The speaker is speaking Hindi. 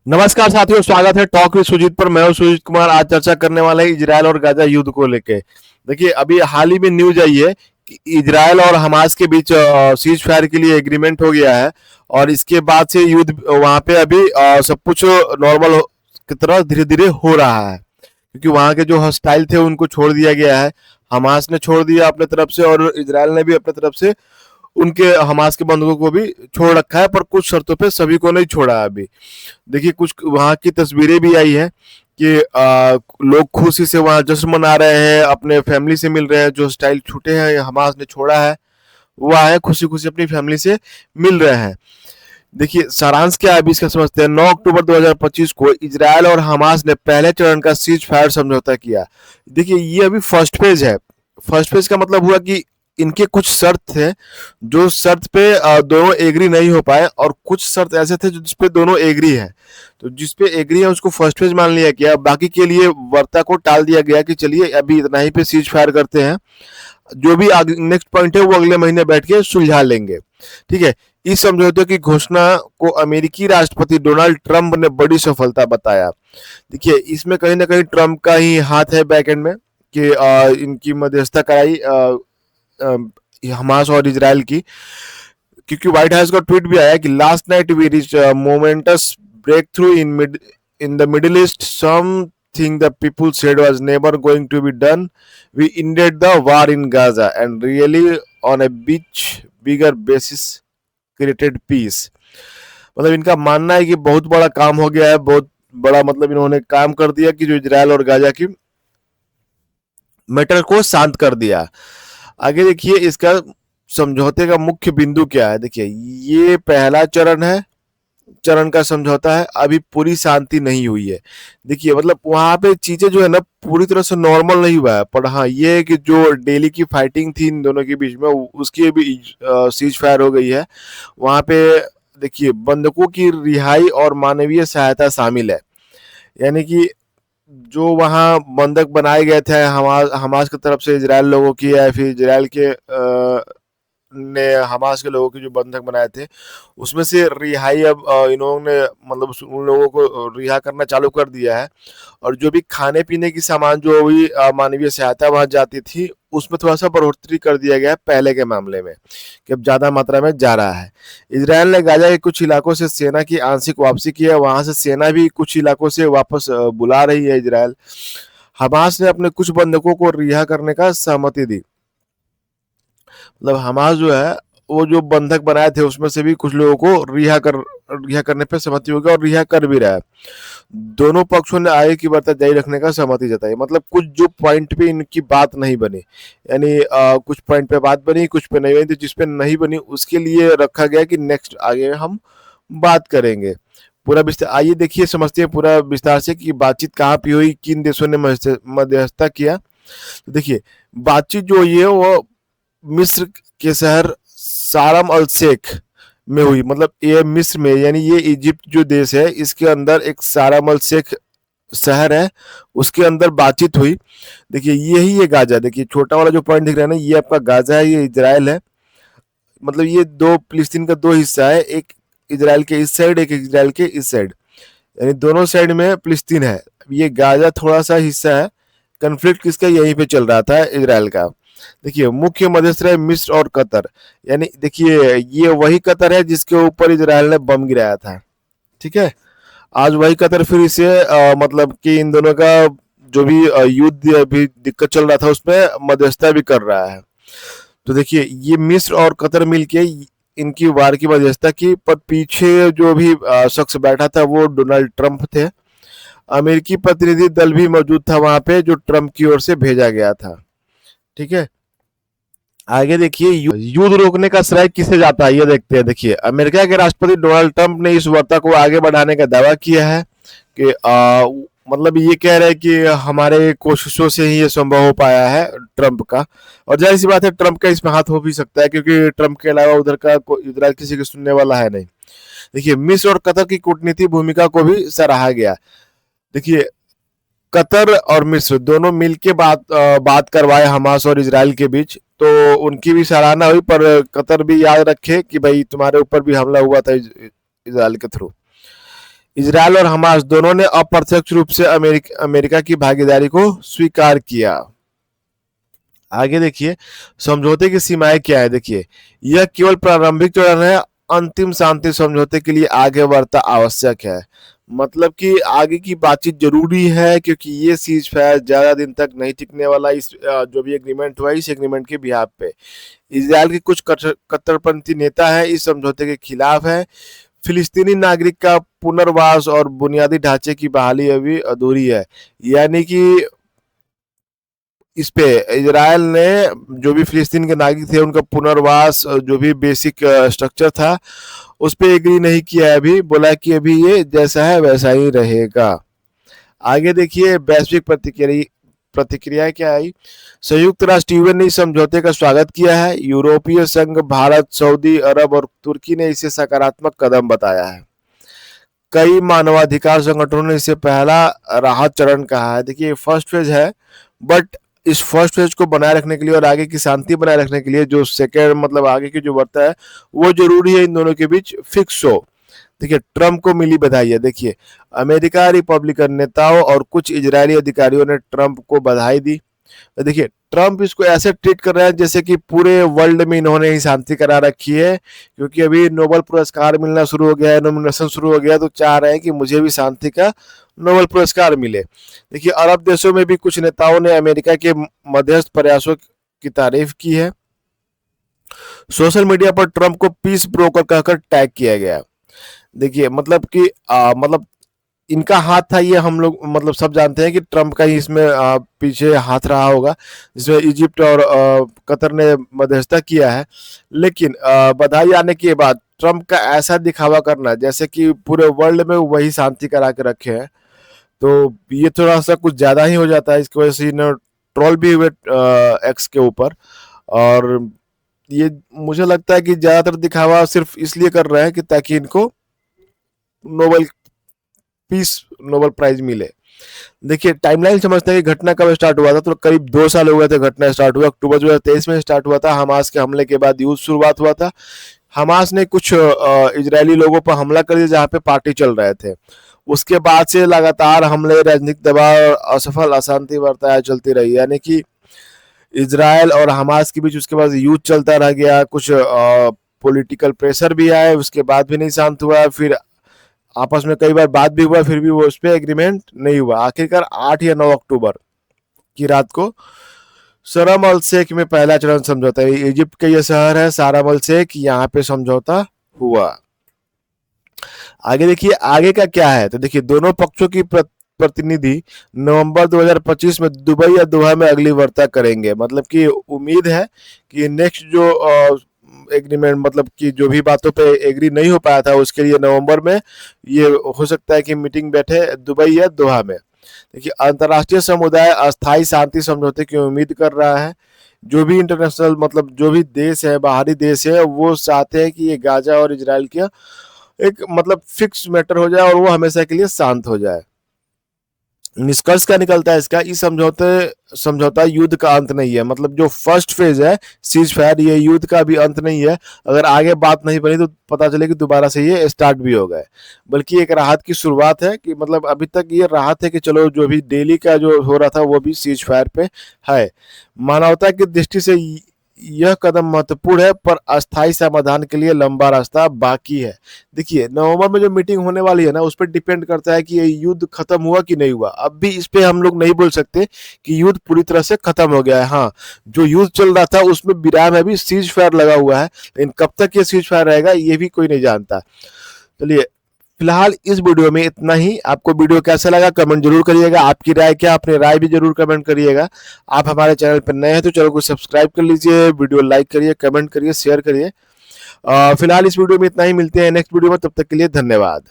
नमस्कार साथियों, स्वागत है टॉक विद सुजीत पर। मैं हूं सुजीत कुमार। आज चर्चा करने वाले हैं इजरायल और गाजा युद्ध को लेके। देखिए, अभी हाल ही में न्यूज आई है कि इजरायल और हमास के बीच सीज फायर के लिए एग्रीमेंट हो गया है। और इसके बाद से युद्ध वहां पे अभी सब कुछ नॉर्मल की तरह धीरे धीरे हो रहा है, क्योंकि वहां के जो हॉस्टाइल थे उनको छोड़ दिया गया है। हमास ने छोड़ दिया अपने तरफ से, और इजरायल ने भी अपने तरफ से उनके हमास के बंधुओं को भी छोड़ रखा है, पर कुछ शर्तों पे सभी को नहीं छोड़ा है अभी। देखिए, कुछ वहां की तस्वीरें भी आई है कि लोग खुशी से वहां जश्न मना रहे हैं, अपने फैमिली से मिल रहे हैं। जो स्टाइल छूटे हैं हमास ने छोड़ा है, वो आए खुशी खुशी अपनी फैमिली से मिल रहे हैं। देखिए, सारांश क्या है अभी इसका समझते हैं। 9 अक्टूबर 2025 को इजरायल और हमास ने पहले चरण का सीज फायर समझौता किया। देखिए, ये अभी फर्स्ट फेज है। फर्स्ट फेज का मतलब हुआ कि इनके कुछ शर्त थे, जो शर्त पे दोनों एग्री नहीं हो पाए, और कुछ शर्त ऐसे थे जो जिसपे दोनों एग्री है। तो जिसपे एग्री है उसको फर्स्ट फेज मान लिया गया। बाकी के लिए वार्ता को टाल दिया गया कि चलिए अभी इतना ही पे सीज फायर करते हैं, जो भी नेक्स्ट पॉइंट है वो अगले महीने बैठ के सुलझा लेंगे। ठीक है। इस समझौते की घोषणा को अमेरिकी राष्ट्रपति डोनाल्ड ट्रंप ने बड़ी सफलता बताया। देखिए, इसमें कहीं ना कहीं ट्रंप का ही हाथ है बैक एंड में, कि इनकी मध्यस्थता कराई हमास और इजराइल की। क्योंकि व्हाइट हाउस का ट्वीट भी आया कि last night we reach momentous breakthrough in the middle East, something the people said was never going to be done. We ended the war in Gaza and really on a much bigger basis created peace। मतलब इनका मानना है कि बहुत बड़ा काम हो गया है, बहुत बड़ा, मतलब इन्होंने काम कर दिया कि जो इजराइल और गाजा की मैटर को शांत कर दिया। आगे देखिए, इसका समझौते का मुख्य बिंदु क्या है। देखिए, ये पहला चरण का समझौता है। अभी पूरी शांति नहीं हुई है। देखिए, मतलब वहां पे चीजें जो है ना पूरी तरह से नॉर्मल नहीं हुआ है, पर हाँ ये है कि जो डेली की फाइटिंग थी इन दोनों के बीच में, उसकी भी सीज फायर हो गई है वहां पे। देखिए, बंधकों की रिहाई और मानवीय सहायता शामिल है। यानी कि जो वहाँ बंधक बनाए गए थे हमास की तरफ से इजराइल लोगों की, या फिर इजराइल के ने हमास के लोगों के जो बंधक बनाए थे, उसमें से रिहाई अब इन्होंने, मतलब उन लोगों को रिहा करना चालू कर दिया है। और जो भी खाने पीने की सामान, जो भी मानवीय सहायता वहां जाती थी, उसमें थोड़ा सा बढ़ोतरी कर दिया गया है पहले के मामले में, कि अब ज्यादा मात्रा में जा रहा है। इजराइल ने गाजा के कुछ इलाकों से सेना की आंशिक वापसी की है। वहां से सेना भी कुछ इलाकों से वापस बुला रही है इजराइल। हमास ने अपने कुछ बंधकों को रिहा करने का सहमति दी। मतलब हमास जो है, वो जो बंधक बनाए थे उसमें से भी कुछ लोगों को रिहा करने पे सहमति हो गया, और रिहा कर भी रहा है। दोनों पक्षों ने आगे की वार्ता जारी रखने का सहमति जताई। मतलब कुछ जो पॉइंट पे इनकी बात नहीं बनी, यानी कुछ पॉइंट पे बात बनी, कुछ पे नहीं बनी, तो जिस पे नहीं बनी उसके लिए रखा गया कि नेक्स्ट आगे हम बात करेंगे। पूरा विस्तार आइए देखिए, समझते हैं पूरा विस्तार से कि बातचीत कहाँ पे हुई, किन देशों ने मध्यस्थता किया। तो देखिए, बातचीत जो हुई है वो मिस्र के शहर सारम अल शेख में हुई। मतलब ये मिस्र में, यानी ये इजिप्ट जो देश है इसके अंदर एक सारम अल शेख शहर है, उसके अंदर बातचीत हुई। देखिए, यही है गाजा। देखिए, छोटा वाला जो पॉइंट दिख रहा है ना, ये आपका गाजा है, ये इजराइल है। मतलब ये दो फिलिस्तीन का दो हिस्सा है, एक इजराइल के इस साइड, एक इजराइल के इस साइड, यानी दोनों साइड में फिलिस्तीन है। ये गाजा थोड़ा सा हिस्सा है। कन्फ्लिक्ट किसका, यहीं पे चल रहा था, इजराइल का। देखिए, मुख्य मध्यस्थ रहे मिस्र और कतर। यानी देखिए, ये वही कतर है जिसके ऊपर इजराइल ने बम गिराया था। ठीक है। आज वही कतर फिर इसे मतलब कि इन दोनों का जो भी युद्ध अभी दिक्कत चल रहा था उसमें मध्यस्थता भी कर रहा है। तो देखिए, ये मिस्र और कतर मिलके इनकी वार की मध्यस्थता की, पर पीछे जो भी शख्स बैठा था वो डोनाल्ड ट्रंप थे। अमेरिकी प्रतिनिधि दल भी मौजूद था वहां पे, जो ट्रंप की ओर से भेजा गया था। ठीक है। आगे देखिए, युद्ध रोकने का श्रेय किसे जाता है ये देखते हैं। देखिए, अमेरिका के राष्ट्रपति डोनाल्ड ट्रंप ने इस वार्ता को आगे बढ़ाने का दावा किया है कि मतलब ये कह रहे हैं कि हमारे कोशिशों से ही ये संभव हो पाया है, ट्रंप का। और जाहिर सी बात है, ट्रंप का इसमें हाथ हो भी सकता है, क्योंकि ट्रंप के अलावा उधर का इजराइल किसी की सुनने वाला है नहीं। देखिए, मिस्र और कतर की कूटनीति भूमिका को भी सराहा गया। देखिए, कतर और मिस्र दोनों मिलके बात करवाए हमास और इजराइल के बीच, तो उनकी भी सराहना हुई। पर कतर भी याद रखे कि भाई तुम्हारे ऊपर भी हमला हुआ था इजराइल के थ्रू। इजरायल और हमास दोनों ने अप्रत्यक्ष रूप से अमेरिका की भागीदारी को स्वीकार किया। आगे देखिए समझौते की सीमाएं क्या है। देखिए यह केवल प्रारंभिक चरण है, अंतिम शांति समझौते के लिए आगे बढ़ता आवश्यक है। मतलब कि आगे की बातचीत जरूरी है, क्योंकि ये सीज फायर ज्यादा दिन तक नहीं टिकने वाला। इस जो भी एग्रीमेंट हुआ इस एग्रीमेंट के बिहाफ पे इजराइल के कुछ कट्टरपंथी नेता है इस समझौते के खिलाफ है। फिलिस्तीनी नागरिक का पुनर्वास और बुनियादी ढांचे की बहाली अभी अधूरी है। यानी कि इस पे इजराइल ने जो भी फिलिस्तीन के नागरिक थे उनका पुनर्वास, जो भी बेसिक स्ट्रक्चर था उस पे एग्री नहीं किया है। अभी बोला कि अभी ये जैसा है वैसा ही रहेगा। आगे देखिए वैश्विक प्रतिक्रिया क्या आई। संयुक्त राष्ट्र यूएन ने इस समझौते का स्वागत किया है। यूरोपीय संघ, भारत, सऊदी अरब और तुर्की ने इसे सकारात्मक कदम बताया है। कई मानवाधिकार संगठनों ने इसे पहला राहत चरण कहा है। देखिए फर्स्ट फेज है, बट इस फर्स्ट फेज को बनाए रखने के लिए और आगे की शांति बनाए रखने के लिए जो सेकेंड मतलब आगे की जो बढ़ता है वो जरूरी है इन दोनों के बीच फिक्स हो। देखिए ट्रम्प को मिली बधाई है। देखिए अमेरिका रिपब्लिकन नेताओं और कुछ इजरायली अधिकारियों ने ट्रम्प को बधाई दी। देखिए ट्रम्प इसको ऐसे ट्रीट कर रहे हैं जैसे कि पूरे वर्ल्ड में इन्होंने ही शांति करा रखी है, क्योंकि अभी नोबेल पुरस्कार मिलना शुरू हो गया है, नॉमिनेशन शुरू हो गया, तो चाह रहे हैं कि मुझे भी शांति का नोबेल पुरस्कार मिले। देखिए अरब देशों में भी कुछ नेताओं ने अमेरिका के मध्यस्थ प्रयासों की तारीफ की है। सोशल मीडिया पर ट्रम्प को पीस ब्रोकर कहकर टैग किया गया। देखिए मतलब कि मतलब इनका हाथ था, ये हम लोग मतलब सब जानते हैं कि ट्रम्प का ही इसमें पीछे हाथ रहा होगा, जिसमें इजिप्ट और कतर ने मध्यस्थता किया है। लेकिन बधाई आने के बाद ट्रम्प का ऐसा दिखावा करना जैसे कि पूरे वर्ल्ड में वही शांति करा के रखे हैं, तो ये थोड़ा सा कुछ ज्यादा ही हो जाता है। इसकी वजह से ट्रोल भी हुए एक्स के ऊपर, और ये मुझे लगता है कि ज्यादातर दिखावा सिर्फ इसलिए कर रहे हैं कि ताकि इनको नोबेल प्राइज मिले। देखिए टाइमलाइन समझते हैं कि घटना कब स्टार्ट हुआ था, तो करीब 2 साल हो गए थे घटना स्टार्ट हुआ। अक्टूबर 2023 में स्टार्ट हुआ था। हमास के हमले के बाद युद्ध शुरुआत हुआ था। हमास ने कुछ इजरायली लोगों पर हमला कर दिया जहाँ पे पार्टी चल रहे थे। उसके बाद से लगातार हमले, राजनीतिक दबाव और असफल अशांति वार्ताएं चलती रही। यानी कि इजराइल और हमास के बीच उसके बाद युद्ध चलता रह गया। कुछ पॉलिटिकल प्रेशर भी आए, उसके बाद भी नहीं शांत हुआ। फिर आपस में कई बार बात भी हुआ, फिर भी वो उस पर एग्रीमेंट नहीं हुआ। आखिरकार 8 या 9 अक्टूबर की रात को शरम अल शेख में पहला चरण समझौता, इजिप्ट का यह शहर है शरम अल शेख, यहाँ पे समझौता हुआ। आगे देखिए आगे का क्या है। तो देखिए दोनों पक्षों की प्रतिनिधि नवंबर 2025 में दुबई या दोहा में अगली वार्ता करेंगे। मतलब कि उम्मीद है कि नेक्स्ट जो एग्रीमेंट मतलब कि जो भी बातों पे एग्री नहीं हो पाया था उसके लिए नवंबर में ये हो सकता है कि मीटिंग बैठे दुबई या दोहा में। देखिए अंतर्राष्ट्रीय समुदाय अस्थायी शांति समझौते की उम्मीद कर रहा है। जो भी इंटरनेशनल मतलब जो भी देश है, बाहरी देश है, वो चाहते हैं कि ये गाजा और इजराइल का एक मतलब फिक्स मैटर हो जाए और वो हमेशा के लिए शांत हो जाए। निष्कर्ष क्या निकलता है इसका, इस समझौता युद्ध का अंत नहीं है। मतलब जो फर्स्ट फेज है सीज फायर, ये युद्ध का भी अंत नहीं है। अगर आगे बात नहीं बनी तो पता चले कि दोबारा से ये स्टार्ट भी हो गए, बल्कि एक राहत की शुरुआत है। कि मतलब अभी तक ये राहत है कि चलो जो भी डेली का जो हो रहा था वो भी सीज फायर पे है। मानवता की दृष्टि से यह कदम महत्वपूर्ण है, पर अस्थायी समाधान के लिए लंबा रास्ता बाकी है। देखिए नवंबर में जो मीटिंग होने वाली है ना, उस पर डिपेंड करता है कि ये युद्ध खत्म हुआ कि नहीं हुआ। अब भी इस पे हम लोग नहीं बोल सकते कि युद्ध पूरी तरह से खत्म हो गया है। हाँ, जो युद्ध चल रहा था उसमें विराम है, भी सीज फायर लगा हुआ है, लेकिन कब तक ये सीज फायर रहेगा ये भी कोई नहीं जानता। चलिए फिलहाल इस वीडियो में इतना ही। आपको वीडियो कैसा लगा कमेंट जरूर करिएगा। आपकी राय क्या, अपनी राय भी जरूर कमेंट करिएगा। आप हमारे चैनल पर नए हैं तो चैनल को सब्सक्राइब कर लीजिए, वीडियो लाइक करिए, कमेंट करिए, शेयर करिए। फिलहाल इस वीडियो में इतना ही। मिलते हैं नेक्स्ट वीडियो में, तब तक के लिए धन्यवाद।